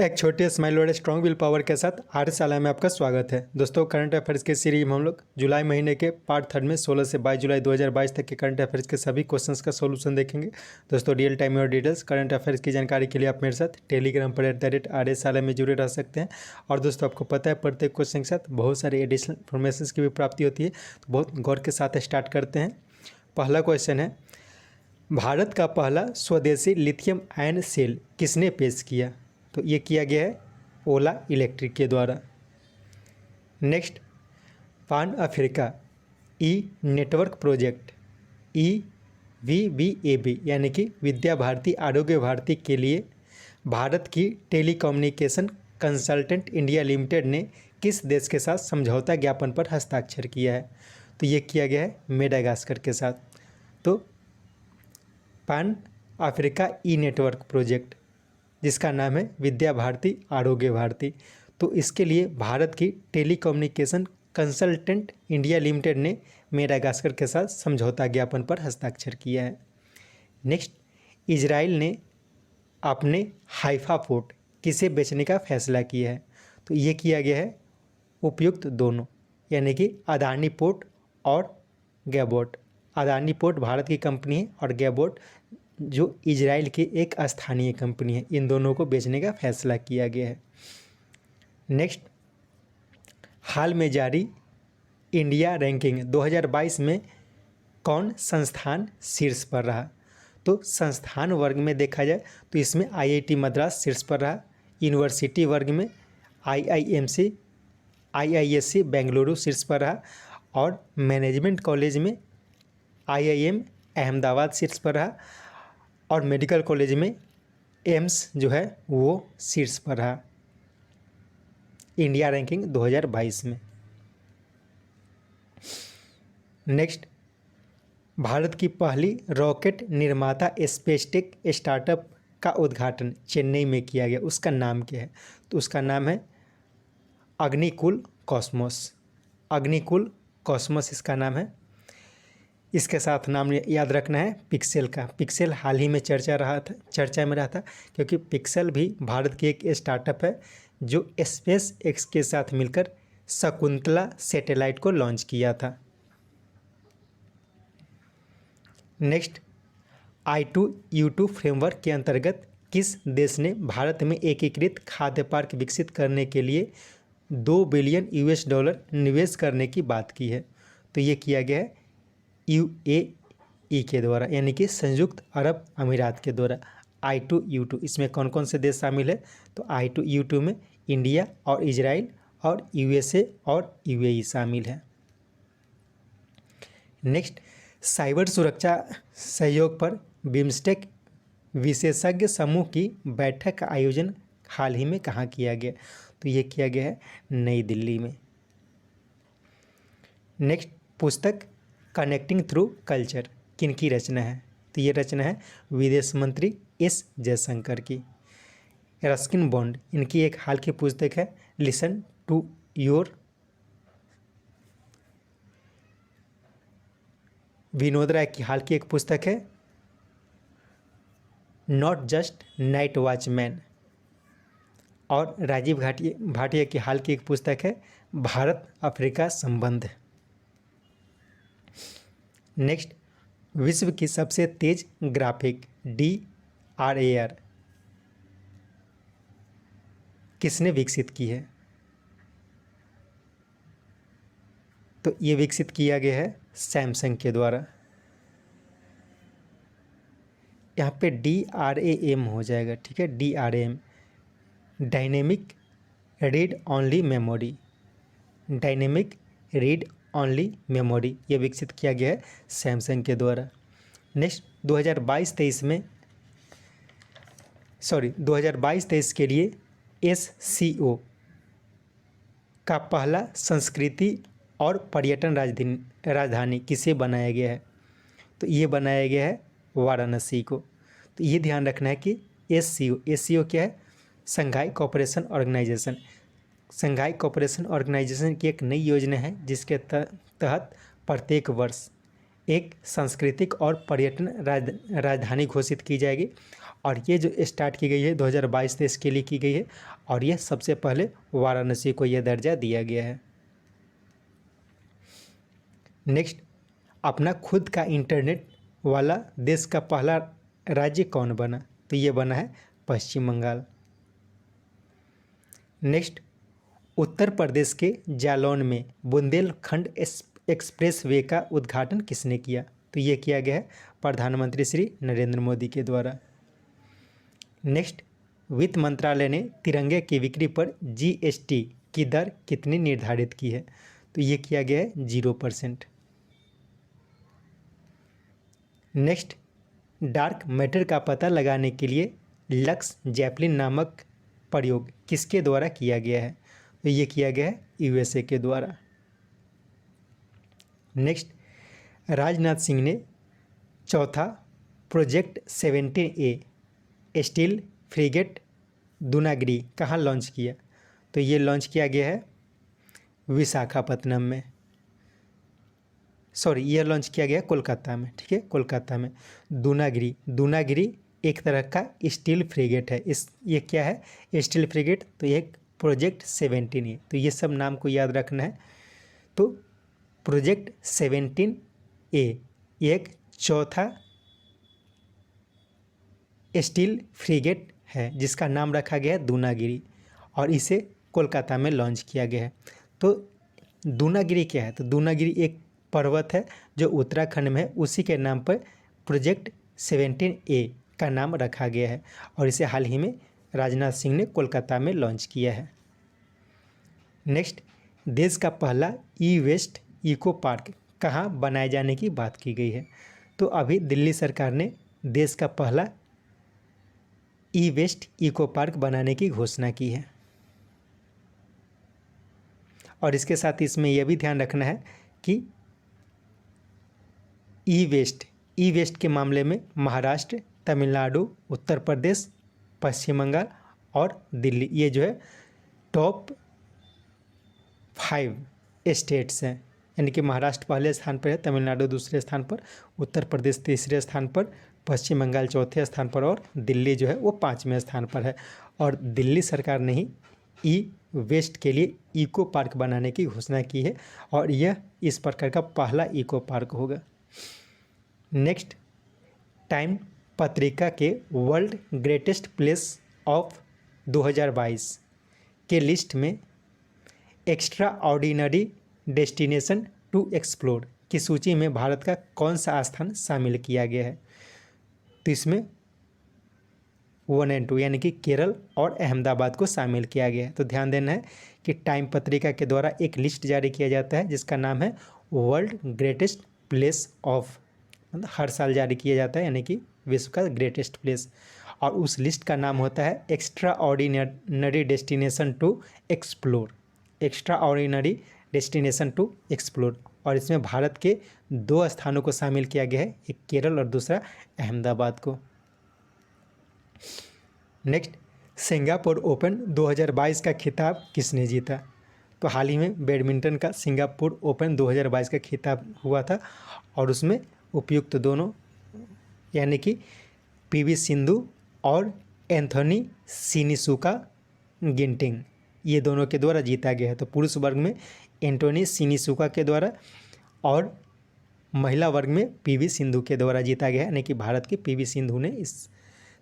एक छोटे स्माइल और स्ट्रॉन्ग विल पावर के साथ आर्यशाला में आपका स्वागत है। दोस्तों, करंट अफेयर्स के सीरीज में हम लोग जुलाई महीने के पार्ट 3 में 16 से 22 जुलाई 2022 तक के करंट अफेयर्स के सभी क्वेश्चंस का सॉल्यूशन देखेंगे। दोस्तों, रियल टाइम और डिटेल्स करंट अफेयर्स की जानकारी के लिए आप मेरे साथ टेलीग्राम पर @आर्यशाला में जुड़े रह सकते हैं। और दोस्तों, आपको पता है प्रत्येक क्वेश्चन के साथ बहुत सारे एडिशनल इन्फॉर्मेशन की भी प्राप्ति होती है, तो बहुत गौर के साथ स्टार्ट करते हैं। पहला क्वेश्चन है, भारत का पहला स्वदेशी लिथियम आयन सेल किसने पेश किया? तो ये किया गया है ओला इलेक्ट्रिक के द्वारा। नेक्स्ट, पान अफ्रीका ई नेटवर्क प्रोजेक्ट EVBAB यानी कि विद्या भारती आरोग्य भारती के लिए भारत की टेलीकम्युनिकेशन कंसल्टेंट इंडिया लिमिटेड ने किस देश के साथ समझौता ज्ञापन पर हस्ताक्षर किया है? तो ये किया गया है मेडागास्कर के साथ। तो पान अफ्रीका ई नेटवर्क प्रोजेक्ट जिसका नाम है विद्या भारती आरोग्य भारती, तो इसके लिए भारत की टेलीकम्युनिकेशन कंसल्टेंट इंडिया लिमिटेड ने मेडागास्कर के साथ समझौता ज्ञापन पर हस्ताक्षर किया है। नेक्स्ट, इजराइल ने अपने हाइफा पोर्ट किसे बेचने का फैसला किया है? तो ये किया गया है उपयुक्त दोनों यानी कि अदानी पोर्ट और गैबोट। अदानी पोर्ट भारत की कंपनी है और गैबोट जो इजराइल की एक स्थानीय कंपनी है, इन दोनों को बेचने का फैसला किया गया है। नेक्स्ट, हाल में जारी इंडिया रैंकिंग 2022 में कौन संस्थान शीर्ष पर रहा? तो संस्थान वर्ग में देखा जाए तो इसमें IIT मद्रास शीर्ष पर रहा। यूनिवर्सिटी वर्ग में IISc बेंगलुरु शीर्ष पर रहा और मैनेजमेंट कॉलेज में IIM अहमदाबाद शीर्ष पर रहा और मेडिकल कॉलेज में एम्स जो है वो शीर्ष पर रहा इंडिया रैंकिंग 2022 में। नेक्स्ट, भारत की पहली रॉकेट निर्माता स्पेसटेक स्टार्टअप का उद्घाटन चेन्नई में किया गया, उसका नाम क्या है? तो उसका नाम है अग्निकुल कॉस्मोस। अग्निकुल कॉस्मोस इसका नाम है। इसके साथ नाम याद रखना है पिक्सेल का। पिक्सेल हाल ही में चर्चा में रहा था क्योंकि पिक्सेल भी भारत की एक स्टार्टअप है जो स्पेस एक्स के साथ मिलकर शकुंतला सैटेलाइट को लॉन्च किया था। नेक्स्ट, I2U2 फ्रेमवर्क के अंतर्गत किस देश ने भारत में एकीकृत खाद्य पार्क विकसित करने के लिए $2 बिलियन निवेश करने की बात की है? तो ये किया गया है UAE के द्वारा यानी कि संयुक्त अरब अमीरात के द्वारा। I2U2 इसमें कौन कौन से देश शामिल है? तो I2U2 में इंडिया और इजराइल और USA और UAE शामिल है। नेक्स्ट, साइबर सुरक्षा सहयोग पर बिम्स्टेक विशेषज्ञ समूह की बैठक का आयोजन हाल ही में कहाँ किया गया? तो ये किया गया है नई दिल्ली में। नेक्स्ट, पुस्तक कनेक्टिंग थ्रू कल्चर किनकी रचना है? तो ये रचना है विदेश मंत्री S जयशंकर की। रस्किन बॉन्ड इनकी एक हाल की पुस्तक है listen to your. Vinod Rai की हाल की एक पुस्तक है नॉट जस्ट नाइट वॉचमैन और राजीव भाटिया की हाल की एक पुस्तक है भारत अफ्रीका संबंध। नेक्स्ट, विश्व की सबसे तेज ग्राफिक DRAR किसने विकसित की है? तो ये विकसित किया गया है सैमसंग के द्वारा। यहाँ पे DRAM हो जाएगा, ठीक है, DRAM dynamic read only memory. Dynamic read only memory ये विकसित किया गया है सैमसंग के द्वारा। नेक्स्ट, 2022-23 के लिए SCO का पहला संस्कृति और पर्यटन राजधानी किसे बनाया गया है? तो ये बनाया गया है वाराणसी को। तो ये ध्यान रखना है कि SCO क्या है? Shanghai cooperation organisation. Shanghai cooperation organisation की एक नई योजना है जिसके तहत प्रत्येक वर्ष एक सांस्कृतिक और पर्यटन राजधानी घोषित की जाएगी और ये जो स्टार्ट की गई है 2022 से इसके लिए की गई है, और यह सबसे पहले वाराणसी को यह दर्जा दिया गया है। नेक्स्ट, अपना खुद का इंटरनेट वाला देश का पहला राज्य कौन बना? तो ये बना है पश्चिम बंगाल। नेक्स्ट, उत्तर प्रदेश के जालौन में बुंदेलखंड एक्सप्रेस वे का उद्घाटन किसने किया? तो ये किया गया है प्रधानमंत्री श्री नरेंद्र मोदी के द्वारा। नेक्स्ट, वित्त मंत्रालय ने तिरंगे की बिक्री पर जीएसटी की दर कितनी निर्धारित की है? तो ये किया गया है 0%। नेक्स्ट, डार्क मैटर का पता लगाने के लिए लक्स जैपलिन नामक प्रयोग किसके द्वारा किया गया है? तो ये किया गया है यूएसए के द्वारा। नेक्स्ट, राजनाथ सिंह ने चौथा project 17A steel frigate Dunagiri कहाँ लॉन्च किया? तो ये लॉन्च किया गया है विशाखापत्तनम में, सॉरी ये लॉन्च किया गया कोलकाता में, ठीक है, कोलकाता में। दूनागिरी एक तरह का स्टील फ्रिगेट है। ये क्या है स्टील फ्रिगेट? तो ये प्रोजेक्ट 17A, तो ये सब नाम को याद रखना है। तो प्रोजेक्ट 17A एक चौथा स्टील फ्रिगेट है जिसका नाम रखा गया है दूनागिरी, और इसे कोलकाता में लॉन्च किया गया है। तो दूनागिरी क्या है? तो दूनागिरी एक पर्वत है जो उत्तराखंड में है, उसी के नाम पर प्रोजेक्ट 17A का नाम रखा गया है, और इसे हाल ही में राजनाथ सिंह ने कोलकाता में लॉन्च किया है। नेक्स्ट, देश का पहला ई वेस्ट इको पार्क कहाँ बनाए जाने की बात की गई है? तो अभी दिल्ली सरकार ने देश का पहला ई वेस्ट इको पार्क बनाने की घोषणा की है। और इसके साथ इसमें यह भी ध्यान रखना है कि ई वेस्ट के मामले में महाराष्ट्र, तमिलनाडु, उत्तर प्रदेश, पश्चिम बंगाल और दिल्ली, ये जो है टॉप 5 स्टेट्स हैं। यानी कि महाराष्ट्र पहले स्थान पर है, तमिलनाडु दूसरे स्थान पर, उत्तर प्रदेश तीसरे स्थान पर, पश्चिम बंगाल चौथे स्थान पर और दिल्ली जो है वो 5वें स्थान पर है। और दिल्ली सरकार ने ही ई वेस्ट के लिए इको पार्क बनाने की घोषणा की है, और यह इस प्रकार का पहला इको पार्क होगा। नेक्स्ट, टाइम पत्रिका के वर्ल्ड ग्रेटेस्ट प्लेस ऑफ 2022 के लिस्ट में extraordinary destination to explore की सूची में भारत का कौन सा स्थान शामिल किया गया है? तो इसमें 1 और 2 यानी कि केरल और अहमदाबाद को शामिल किया गया है। तो ध्यान देना है कि टाइम पत्रिका के द्वारा एक लिस्ट जारी किया जाता है जिसका नाम है वर्ल्ड ग्रेटेस्ट प्लेस ऑफ, मतलब हर साल जारी किया जाता है, यानी कि विश्व का ग्रेटेस्ट प्लेस, और उस लिस्ट का नाम होता है extraordinary destination to explore, extraordinary destination to explore. और इसमें भारत के 2 स्थानों को शामिल किया गया है, एक केरल और दूसरा अहमदाबाद को। नेक्स्ट, सिंगापुर ओपन 2022 का खिताब किसने जीता? तो हाल ही में बैडमिंटन का सिंगापुर ओपन 2022 का खिताब हुआ था, और उसमें उपयुक्त दोनों यानी कि पीवी सिंधु और एंथोनी सिनिसुका गिंटिंग, ये दोनों के द्वारा जीता गया है। तो पुरुष वर्ग में एंटोनी सिनिसुका के द्वारा और महिला वर्ग में पीवी सिंधु के द्वारा जीता गया है, यानी कि भारत की पीवी सिंधु ने इस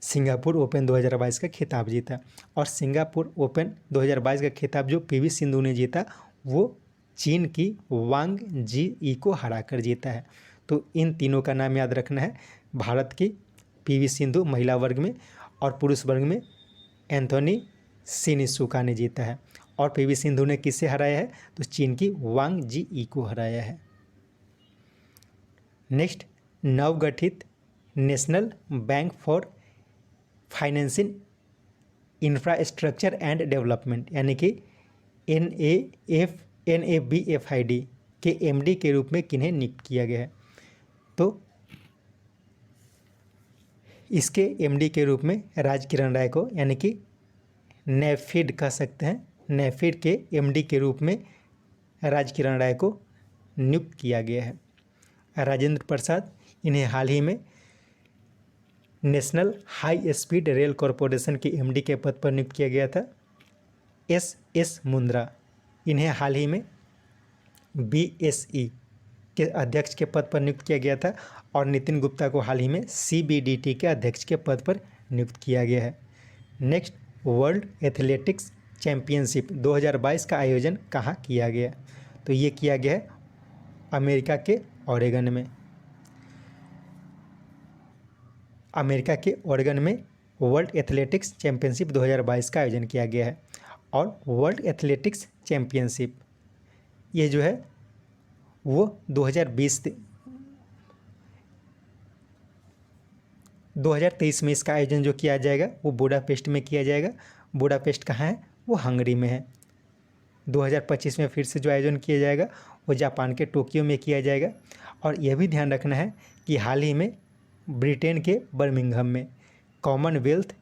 सिंगापुर ओपन 2022 का खिताब जीता। और सिंगापुर ओपन 2022 का खिताब जो पीवी सिंधु ने जीता वो चीन की वांग जी को हराकर जीता है। तो इन तीनों का नाम याद रखना है, भारत की पीवी सिंधु महिला वर्ग में और पुरुष वर्ग में एंथोनी सिनिसुका ने जीता है। और पीवी सिंधु ने किसे हराया है? तो चीन की वांग जी को हराया है। नेक्स्ट, नवगठित national bank for financing infrastructure and development यानी कि NABFID के MD के रूप में किन्हें नियुक्त किया गया है? तो इसके MD के रूप में राजकिरण राय को, यानी कि नेफिड कह सकते हैं, नेफिड के MD के रूप में राजकिरण राय को नियुक्त किया गया है। राजेंद्र प्रसाद, इन्हें हाल ही में national high speed rail corporation के एमडी के पद पर नियुक्त किया गया था? एस मुंद्रा, इन्हें हाल ही में बीएसई के अध्यक्ष के पद पर नियुक्त किया गया था। और नितिन गुप्ता को हाल ही में सीबीडीटी के अध्यक्ष के पद पर नियुक्त किया गया है। नेक्स्ट, वर्ल्ड एथलेटिक्स चैम्पियनशिप 2022 का आयोजन कहाँ किया गया? तो ये किया गया है अमेरिका के ओरेगन में। अमेरिका के ओरेगन में वर्ल्ड एथलेटिक्स चैम्पियनशिप 2022 का आयोजन किया गया है। और वर्ल्ड एथलेटिक्स चैम्पियनशिप ये जो है वो 2023 में इसका आयोजन जो किया जाएगा वो बुडापेस्ट में किया जाएगा। बुडापेस्ट कहाँ है? वो हंगरी में है। 2025 में फिर से जो आयोजन किया जाएगा वो जापान के टोक्यो में किया जाएगा। और यह भी ध्यान रखना है कि हाल ही में ब्रिटेन के बर्मिंघम में कॉमनवेल्थ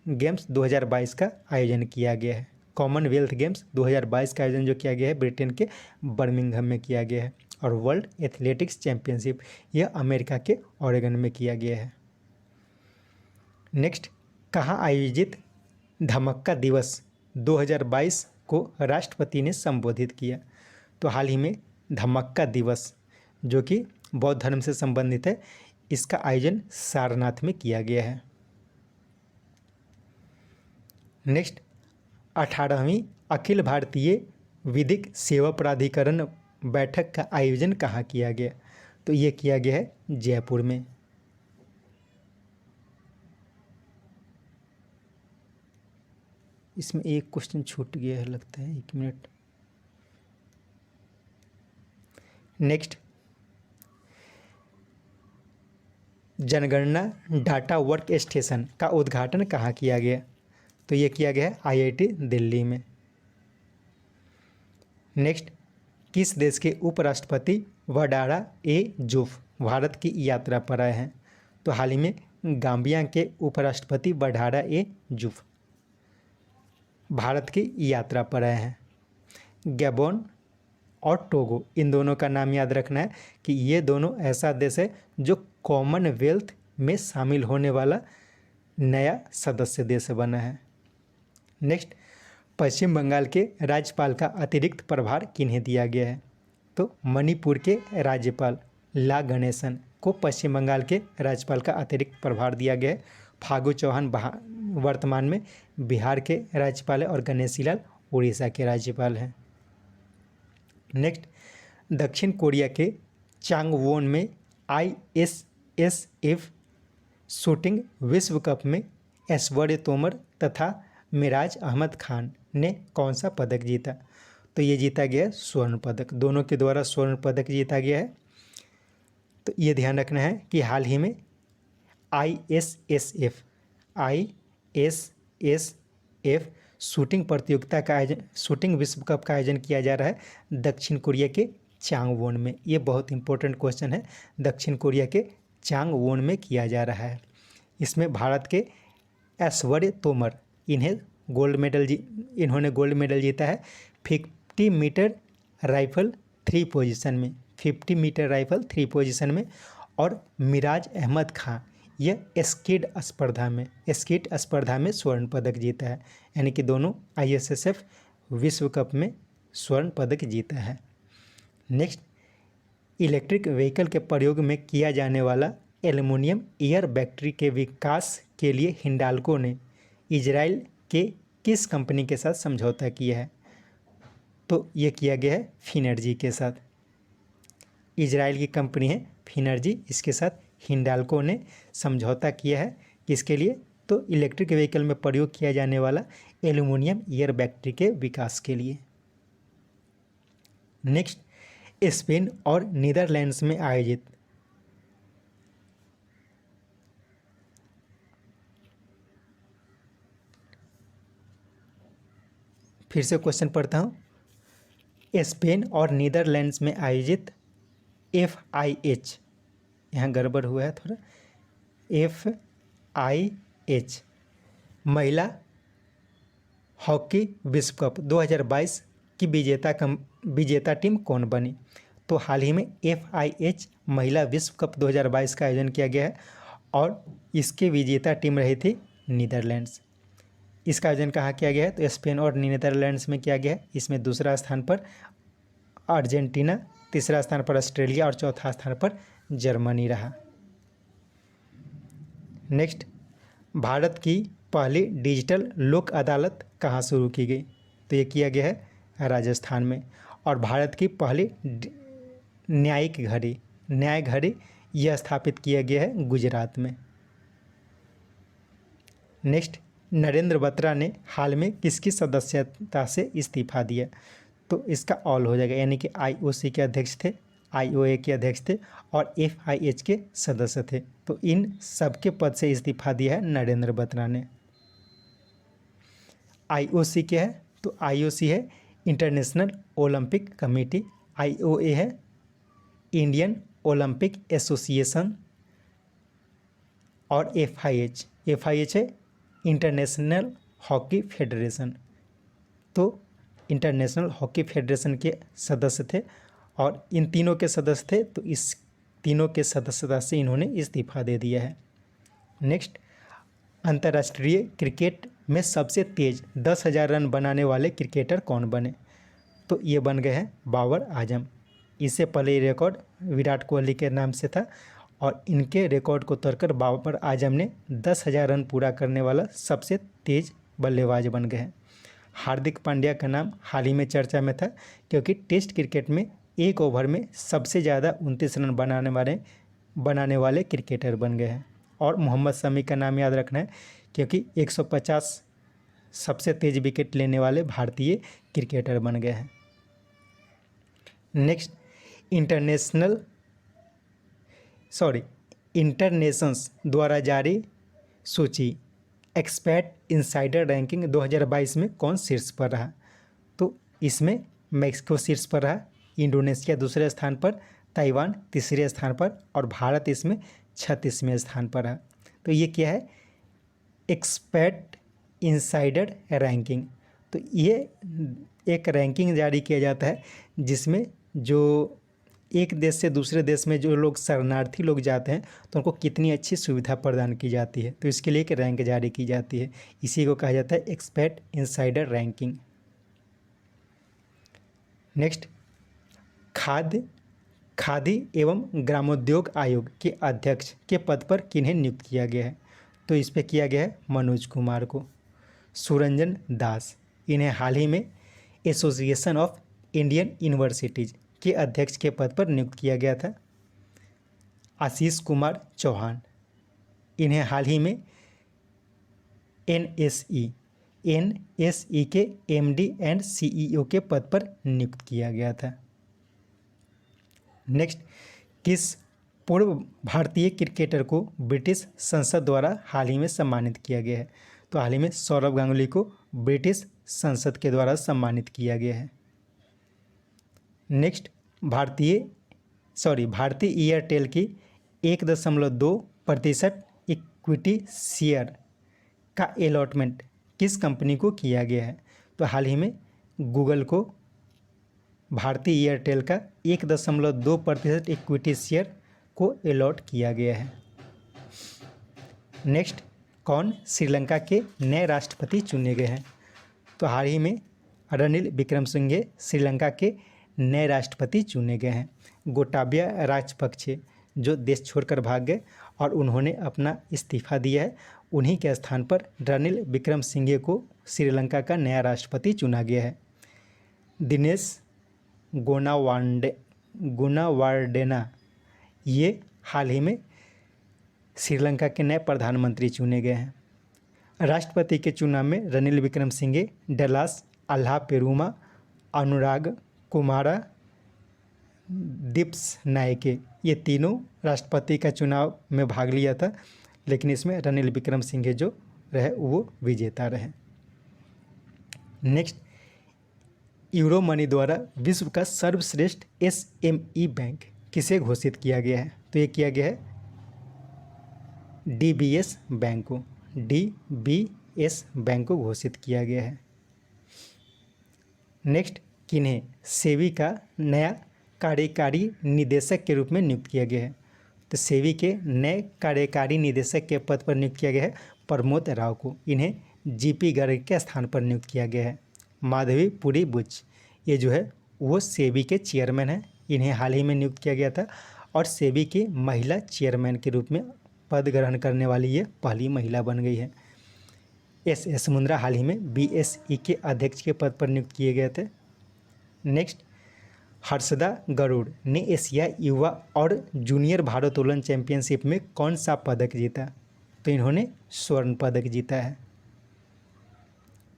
गेम्स 2022 का आयोजन किया गया है। कॉमनवेल्थ गेम्स 2022 का आयोजन जो किया गया है ब्रिटेन के बर्मिंघम में किया गया है। और वर्ल्ड एथलेटिक्स चैम्पियनशिप यह अमेरिका के ओरेगन में किया गया है। नेक्स्ट, कहाँ आयोजित धमक्का दिवस 2022 को राष्ट्रपति ने संबोधित किया? तो हाल ही में धमक्का दिवस जो कि बौद्ध धर्म से संबंधित है, इसका आयोजन सारनाथ में किया गया है। नेक्स्ट, 18वीं अखिल भारतीय विधिक सेवा प्राधिकरण बैठक का आयोजन कहाँ किया गया? तो ये किया गया है जयपुर में। इसमें एक क्वेश्चन छूट गया है लगता है, 1 मिनट। नेक्स्ट, जनगणना डाटा वर्क स्टेशन का उद्घाटन कहाँ किया गया? तो ये किया गया है आईआईटी दिल्ली में। नेक्स्ट, किस देश के उपराष्ट्रपति वडारा ए जूफ भारत की यात्रा पर आए हैं? तो हाल ही में गाम्बिया के उपराष्ट्रपति वडारा ए जूफ भारत की यात्रा पर आए हैं। गैबोन और टोगो, इन दोनों का नाम याद रखना है कि ये दोनों ऐसा देश है जो कॉमनवेल्थ में शामिल होने वाला नया सदस्य देश बना है। नेक्स्ट, पश्चिम बंगाल के राज्यपाल का अतिरिक्त प्रभार किन्हें दिया गया है? तो मणिपुर के राज्यपाल ला गणेशन को पश्चिम बंगाल के राज्यपाल का अतिरिक्त प्रभार दिया गया है। फागू चौहान वर्तमान में बिहार के राज्यपाल है और गणेशी लाल उड़ीसा के राज्यपाल हैं। नेक्स्ट, दक्षिण कोरिया के चांगवोन में ISSF शूटिंग विश्व कप में ऐश्वर्य तोमर तथा मिराज अहमद खान ने कौन सा पदक जीता? तो ये जीता गया है स्वर्ण पदक। दोनों के द्वारा स्वर्ण पदक जीता गया है। तो ये ध्यान रखना है कि हाल ही में ISSF शूटिंग प्रतियोगिता का आयोजन, शूटिंग विश्व कप का आयोजन किया जा रहा है दक्षिण कोरिया के चांगवोन में। ये बहुत इंपॉर्टेंट क्वेश्चन है। दक्षिण कोरिया के चांगवोन में किया जा रहा है। इसमें भारत के ऐश्वर्य तोमर इन्होंने गोल्ड मेडल जीता है 50 मीटर राइफल 3 पोजीशन में, 50 मीटर राइफल 3 पोजीशन में। और मिराज अहमद खां यह स्कीट स्पर्धा में स्वर्ण पदक जीता है। यानी कि दोनों ISSF विश्व कप में स्वर्ण पदक जीता है। नेक्स्ट, इलेक्ट्रिक व्हीकल के प्रयोग में किया जाने वाला एल्युमिनियम एयर बैटरी के विकास के लिए हिंडाल्को ने इजराइल के किस कंपनी के साथ समझौता किया है? तो ये किया गया है फिनर्जी के साथ। इजराइल की कंपनी है फिनर्जी, इसके साथ हिंडाल्को ने समझौता किया है। किसके लिए? तो इलेक्ट्रिक व्हीकल में प्रयोग किया जाने वाला एल्युमिनियम एयर बैटरी के विकास के लिए। नेक्स्ट, स्पेन और नीदरलैंड्स में आयोजित फिर से क्वेश्चन पढ़ता हूँ। स्पेन और नीदरलैंड्स में आयोजित FIH, यहाँ गड़बड़ हुआ है थोड़ा, FIH महिला हॉकी विश्व कप 2022 की विजेता टीम कौन बनी? तो हाल ही में FIH महिला विश्व कप 2022 का आयोजन किया गया है और इसके विजेता टीम रही थी नीदरलैंड्स। इसका आयोजन कहाँ किया गया है? तो स्पेन और नीदरलैंड्स में किया गया है। इसमें दूसरा स्थान पर अर्जेंटीना, तीसरा स्थान पर ऑस्ट्रेलिया और चौथा स्थान पर जर्मनी रहा। नेक्स्ट, भारत की पहली डिजिटल लोक अदालत कहाँ शुरू की गई? तो ये किया गया है राजस्थान में। और भारत की पहली न्याय घड़ी यह स्थापित किया गया है गुजरात में। नेक्स्ट, नरेंद्र बत्रा ने हाल में किसकी सदस्यता से इस्तीफा दिया? तो इसका ऑल हो जाएगा, यानी कि IOC के अध्यक्ष थे, IOA के अध्यक्ष थे और FIH के सदस्य थे। तो इन सबके पद से इस्तीफा दिया है नरेंद्र बत्रा ने। IOC क्या है? तो IOC है इंटरनेशनल ओलंपिक कमेटी, IOA है इंडियन ओलंपिक एसोसिएशन और FIH है इंटरनेशनल हॉकी फेडरेशन। तो इंटरनेशनल हॉकी फेडरेशन के सदस्य थे और इन तीनों के सदस्य थे, तो इस तीनों के सदस्यता से इन्होंने इस्तीफा दे दिया है। नेक्स्ट, अंतर्राष्ट्रीय क्रिकेट में सबसे तेज 10,000 रन बनाने वाले क्रिकेटर कौन बने? तो ये बन गए हैं बाबर आजम। इससे पहले ये रिकॉर्ड विराट कोहली के नाम से था और इनके रिकॉर्ड को तोड़कर बाबर आजम ने 10,000 रन पूरा करने वाला सबसे तेज बल्लेबाज बन गए हैं। हार्दिक पांड्या का नाम हाल ही में चर्चा में था क्योंकि टेस्ट क्रिकेट में एक ओवर में सबसे ज़्यादा 29 रन बनाने वाले क्रिकेटर बन गए हैं। और मोहम्मद शमी का नाम याद रखना है क्योंकि 150 सबसे तेज विकेट लेने वाले भारतीय क्रिकेटर बन गए हैं। नेक्स्ट, इंटरनेशंस द्वारा जारी सूची एक्सपर्ट इनसाइडर रैंकिंग 2022 में कौन शीर्ष पर रहा? तो इसमें मैक्सिको शीर्ष पर रहा, इंडोनेशिया दूसरे स्थान पर, ताइवान तीसरे स्थान पर और भारत इसमें 36वें स्थान पर रहा। तो ये क्या है? Expert insider ranking. तो ये एक रैंकिंग जारी किया जाता है जिसमें जो एक देश से दूसरे देश में जो लोग शरणार्थी लोग जाते हैं तो उनको कितनी अच्छी सुविधा प्रदान की जाती है, तो इसके लिए एक रैंक जारी की जाती है। इसी को कहा जाता है expert insider ranking. Next, khadi एवं ग्रामोद्योग आयोग के अध्यक्ष के पद पर किन्हें नियुक्त किया गया है? तो इस पर किया गया है मनोज कुमार को। सुरंजन दास, इन्हें हाल ही में एसोसिएशन ऑफ इंडियन यूनिवर्सिटीज़ के अध्यक्ष के पद पर नियुक्त किया गया था। आशीष कुमार चौहान, इन्हें हाल ही में NSE के MD एंड CEO के पद पर नियुक्त किया गया था। नेक्स्ट, किस पूर्व भारतीय क्रिकेटर को ब्रिटिश संसद द्वारा हाल ही में सम्मानित किया गया है? तो हाल ही में सौरव गांगुली को ब्रिटिश संसद के द्वारा सम्मानित किया गया है। नेक्स्ट, भारतीय एयरटेल की 1.2% इक्विटी शेयर का अलॉटमेंट किस कंपनी को किया गया है? तो हाल ही में गूगल को भारतीय एयरटेल का 1.2% इक्विटी शेयर को अलॉट किया गया है। नेक्स्ट, कौन श्रीलंका के नए राष्ट्रपति चुने गए हैं? तो हाल ही में रणिल विक्रमसिंघे श्रीलंका के नए राष्ट्रपति चुने गए हैं। गोटाबया राजपक्षे जो देश छोड़कर भाग गए और उन्होंने अपना इस्तीफा दिया है, उन्हीं के स्थान पर रणिल विक्रमसिंघे को श्रीलंका का नया राष्ट्रपति चुना गया है। दिनेश गुनावार्डेना ये हाल ही में श्रीलंका के नए प्रधानमंत्री चुने गए हैं। राष्ट्रपति के चुनाव में रणिल विक्रमसिंघे, डलास अल्हा पेरुमा, अनुराग कुमारा, दिप्स नायके, ये तीनों राष्ट्रपति का चुनाव में भाग लिया था, लेकिन इसमें रणिल विक्रमसिंघे जो रहे वो विजेता रहे। नेक्स्ट, यूरो मनी द्वारा विश्व का सर्वश्रेष्ठ SME बैंक किसे घोषित किया गया है? तो ये किया गया है DBS बैंक को घोषित किया गया है। नेक्स्ट, किन्हें सेबी का नया कार्यकारी निदेशक के रूप में नियुक्त किया गया है। तो सेबी के नए कार्यकारी निदेशक के पद पर नियुक्त किया गया है प्रमोद राव को। इन्हें जीपी गर्ग के स्थान पर नियुक्त किया गया है। माधवी पुरी बुच, ये जो है वो सेबी के चेयरमैन हैं। इन्हें हाल ही में नियुक्त किया गया था और सेबी की महिला चेयरमैन के रूप में पद ग्रहण करने वाली ये पहली महिला बन गई है। एस मुंद्रा हाल ही में बीएसई के अध्यक्ष के पद पर नियुक्त किए गए थे। नेक्स्ट, हर्षदा गरुड़ ने एशिया युवा और जूनियर भारोत्तोलन चैंपियनशिप में कौन सा पदक जीता? तो इन्होंने स्वर्ण पदक जीता है।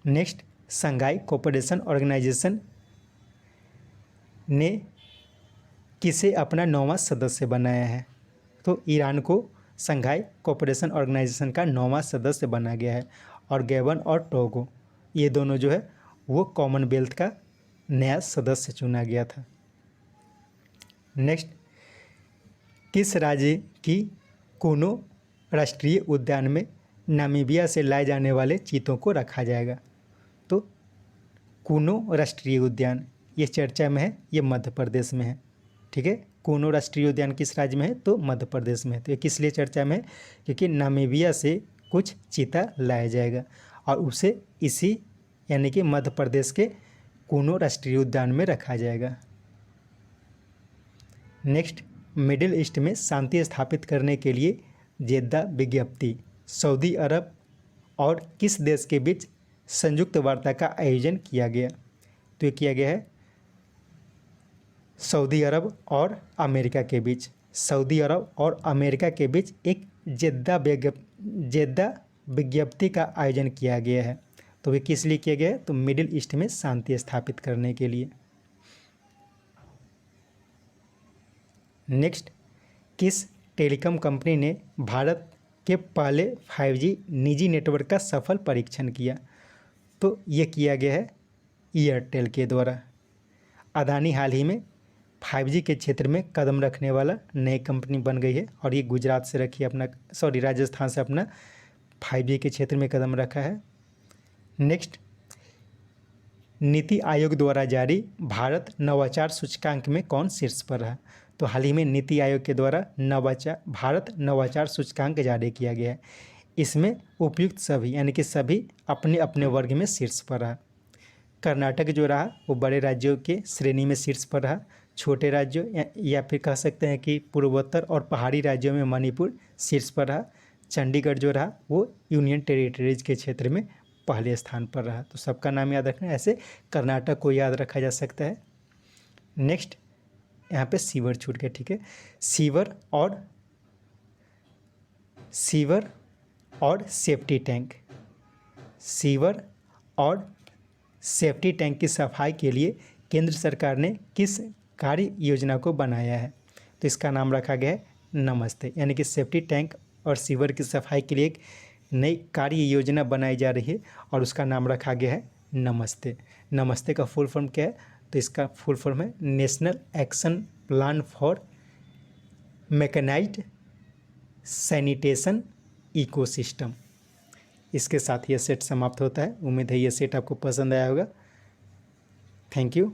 नेक्स्ट, शंघाई कोऑपरेशन ऑर्गेनाइजेशन ने किसे अपना 9वां सदस्य बनाया है? तो ईरान को शंघाई कोऑपरेशन ऑर्गेनाइजेशन का 9वां सदस्य बना गया है और गैबन और टोगो ये दोनों जो है वो कॉमनवेल्थ का नया सदस्य चुना गया था। नेक्स्ट, किस राज्य की कूनो राष्ट्रीय उद्यान में नामीबिया से लाए जाने वाले चीतों को रखा जाएगा? तो कूनो राष्ट्रीय उद्यान ये चर्चा में है, ये मध्य प्रदेश में है। ठीक है, कूनो राष्ट्रीय उद्यान किस राज्य में है? तो मध्य प्रदेश में है। तो ये किस लिए चर्चा में है? क्योंकि नामीबिया से कुछ चीता लाया जाएगा और उसे इसी यानी कि मध्य प्रदेश के कूनो राष्ट्रीय उद्यान में रखा जाएगा। नेक्स्ट, मिडिल ईस्ट में शांति स्थापित करने के लिए जेद्दा विज्ञप्ति सऊदी अरब और किस देश के बीच संयुक्त वार्ता का आयोजन किया गया? तो ये किया गया है सऊदी अरब और अमेरिका के बीच। सऊदी अरब और अमेरिका के बीच एक जेद्दा विज्ञप्ति का आयोजन किया गया है। तो ये किस लिए किया गया है? तो मिडिल ईस्ट में शांति स्थापित करने के लिए। नेक्स्ट, किस टेलीकॉम कंपनी ने भारत के पहले 5G निजी नेटवर्क का सफल परीक्षण किया? तो ये किया गया है एयरटेल के द्वारा। अदानी हाल ही में 5G के क्षेत्र में कदम रखने वाला नई कंपनी बन गई है और ये गुजरात से रखी अपना राजस्थान से अपना 5G के क्षेत्र में कदम रखा है। नेक्स्ट, नीति आयोग द्वारा जारी भारत नवाचार सूचकांक में कौन शीर्ष पर रहा? तो हाल ही में नीति आयोग के द्वारा भारत नवाचार सूचकांक जारी किया गया है। इसमें उपयुक्त सभी यानी कि सभी अपने अपने वर्ग में शीर्ष पर रहा। कर्नाटक जो रहा वो बड़े राज्यों के श्रेणी में शीर्ष पर रहा। छोटे राज्यों या फिर कह सकते हैं कि पूर्वोत्तर और पहाड़ी राज्यों में मणिपुर शीर्ष पर रहा। चंडीगढ़ जो रहा वो यूनियन टेरिटरीज के क्षेत्र में पहले स्थान पर रहा। तो सबका नाम याद रखना है, ऐसे कर्नाटक को याद रखा जा सकता है। नेक्स्ट, यहाँ पे सीवर छूट गया। ठीक है, सीवर और सेफ्टी टैंक सेफ्टी टैंक की सफाई के लिए केंद्र सरकार ने किस कार्य योजना को बनाया है? तो इसका नाम रखा गया है नमस्ते। यानी कि सेफ्टी टैंक और सीवर की सफाई के लिए एक नई कार्य योजना बनाई जा रही है और उसका नाम रखा गया है नमस्ते। नमस्ते का फुल फॉर्म क्या है? तो इसका फुल फॉर्म है national action plan for mechanised sanitation ecosystem. इसके साथ ये सेट समाप्त होता है। उम्मीद है ये सेट आपको पसंद आया होगा। Thank you.